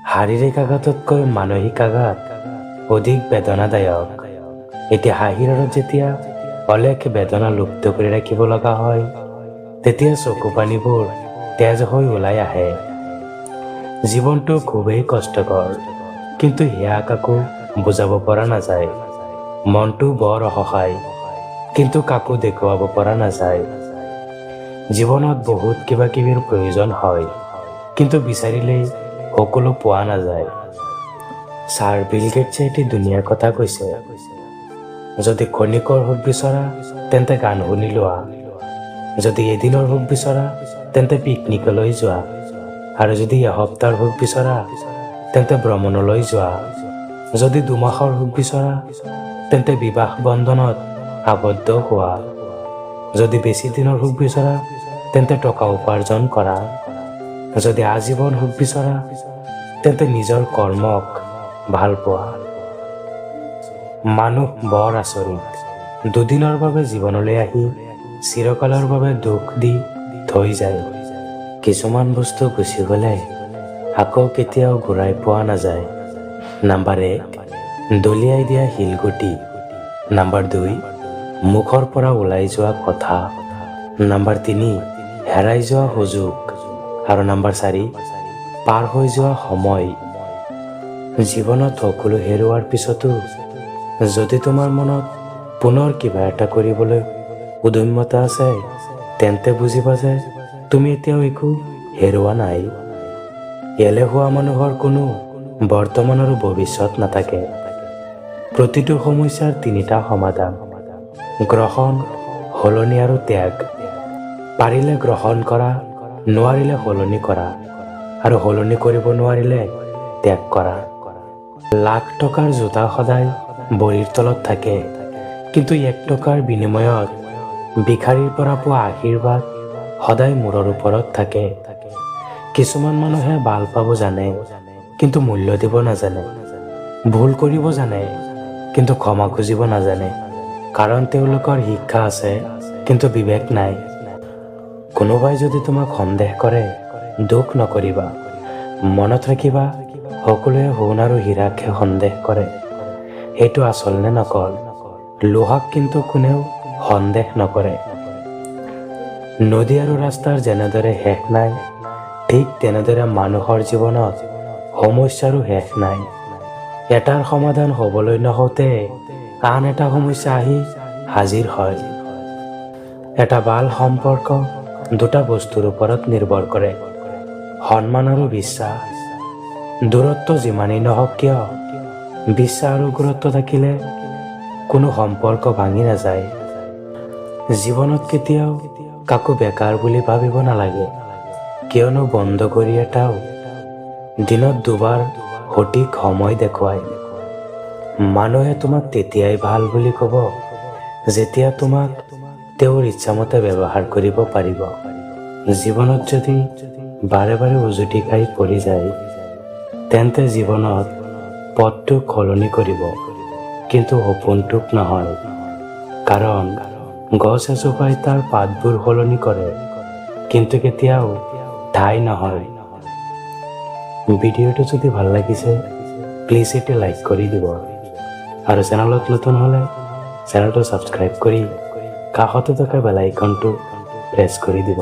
শাৰীৰিক আঘাততকৈ মানসিক আঘাত অধিক বেদনাদায়ক। এতিয়া হাঁহিৰ আঁৰত যেতিয়া অলেখ বেদনা লুপ্ত কৰি ৰাখিব লগা হয়, তেতিয়া চকু পানীবোৰ তেজ হৈ ওলাই আহে। জীৱনটো খুবেই কষ্টকৰ, কিন্তু সেয়া কাকো বুজাব পৰা নাযায়। মনটো বৰ অসহায়, কিন্তু কাকো দেখুৱাব পৰা নাযায়। জীৱনত বহুত কিবা কিবিৰ প্ৰয়োজন হয়, কিন্তু বিচাৰিলেই সকলো পোৱা নাযায়। ছাৰ বিল গেটছে এটি ধুনীয়া কথা কৈছে, যদি ক্ষণিকৰ সুখ বিচৰা তেন্তে গান শুনি লোৱা, যদি এদিনৰ সুখ বিচৰা তেন্তে পিকনিকলৈ যোৱা, আৰু যদি এসপ্তাহৰ সুখ বিচৰা তেন্তে ভ্ৰমণলৈ যোৱা, যদি দুমাহৰ সুখ বিচৰা তেন্তে বিবাহ বন্ধনত আবদ্ধ হোৱা, যদি বেছি দিনৰ সুখ বিচৰা তেন্তে টকা উপাৰ্জন কৰা, যদি আজীৱন সুখ বিচৰা তেন্তে নিজৰ কৰ্মক ভাল পোৱা। মানুহ বৰ আচৰিত, দুদিনৰ বাবে জীৱনলৈ আহি চিৰকালৰ বাবে দুখ দি থৈ যায়। কিছুমান বস্তু গুচি গ'লে আকৌ কেতিয়াও ঘূৰাই পোৱা নাযায়। নাম্বাৰ 1, দলিয়াই দিয়া শিলগুটি। নাম্বাৰ 2, মুখৰ পৰা ওলাই যোৱা কথা। নাম্বাৰ 3, হেৰাই যোৱা সুযোগ। আৰু নাম্বাৰ 4, পাৰ হৈ যোৱা সময়। জীৱনত সকলো হেৰুৱাৰ পিছতো যদি তোমাৰ মনত পুনৰ কিবা এটা কৰিবলৈ উদ্যমতা আছে, তেন্তে বুজিবা যে তুমি এতিয়াও একো হেৰুৱা নাই। এলেহুৱা মানুহৰ কোনো বৰ্তমান আৰু ভৱিষ্যত নাথাকে। প্ৰতিটো সমস্যাৰ 3টা সমাধান: গ্ৰহণ, সলনি আৰু ত্যাগ। পাৰিলে গ্ৰহণ কৰা, নোৱাৰিলে সলনি কৰা, আৰু সলনি কৰিব নোৱাৰিলে ত্যাগ কৰা। লাখ টকাৰ জোতা সদায় ভৰিৰ তলত থাকে, কিন্তু 1 টকাৰ বিনিময়ত ভিখাৰীৰ পৰা পোৱা আশীৰ্বাদ সদায় মূৰৰ ওপৰত থাকে। কিছুমান মানুহে ভাল পাব জানে, কিন্তু মূল্য দিব নাজানে। ভুল কৰিব জানে, কিন্তু ক্ষমা খুজিব নাজানে, কাৰণ তেওঁলোকৰ শিক্ষা আছে কিন্তু বিবেক নাই। কোনোবাই যদি তোমাক সন্দেহ কৰে, দুখ নকৰিবা। মনত ৰাখিবা, সকলোৱে সোণ আৰু হীৰাকহে সন্দেহ কৰে। সেইটো আচল নে নকল? লোহাক কিন্তু কোনেও সন্দেহ নকৰে। নদী আৰু ৰাস্তাৰ যেনেদৰে শেষ নাই, ঠিক তেনেদৰে মানুহৰ জীৱনত সমস্যাৰো শেষ নাই। এটাৰ সমাধান হ'বলৈ নহওঁতে আন এটা সমস্যা আহি হাজিৰ হয়। এটা ভাল সম্পৰ্ক 2টা বস্তুৰ ওপৰত নিৰ্ভৰ কৰে: সন্মান আৰু বিশ্বাস। দূৰত্ব যিমানেই নহওক কিয়, বিশ্বাস আৰু গুৰুত্ব থাকিলে কোনো সম্পৰ্ক ভাঙি নাযায়। জীৱনত কেতিয়াও কাকো বেকাৰ বুলি ভাবিব নালাগে, কিয়নো বন্ধ কৰি এটাও দিনত 2বাৰ সঠিক সময় দেখুৱায়। মানুহে তোমাক তেতিয়াই ভাল বুলি ক'ব যেতিয়া তোমাক তেওঁৰ ইচ্ছামতে ব্যৱহাৰ কৰিব পাৰিব। জীৱনত যদি বাৰে বাৰে উজুটি খাই পৰি যায়, তেন্তে জীৱনত পথটোক সলনি কৰিব, কিন্তু সপোনটোক নহয়। কাৰণ গছ এজোপাই তাৰ পাতবোৰ সলনি কৰে, কিন্তু কেতিয়াও ঠাই নহয়। ভিডিঅ'টো যদি ভাল লাগিছে, প্লিজ এটি লাইক কৰি দিব, আৰু চেনেলত নতুন হ'লে চেনেলটো ছাবস্ক্ৰাইব কৰি কাষতে থকা বেল আইকনটো প্ৰেছ কৰি দিব।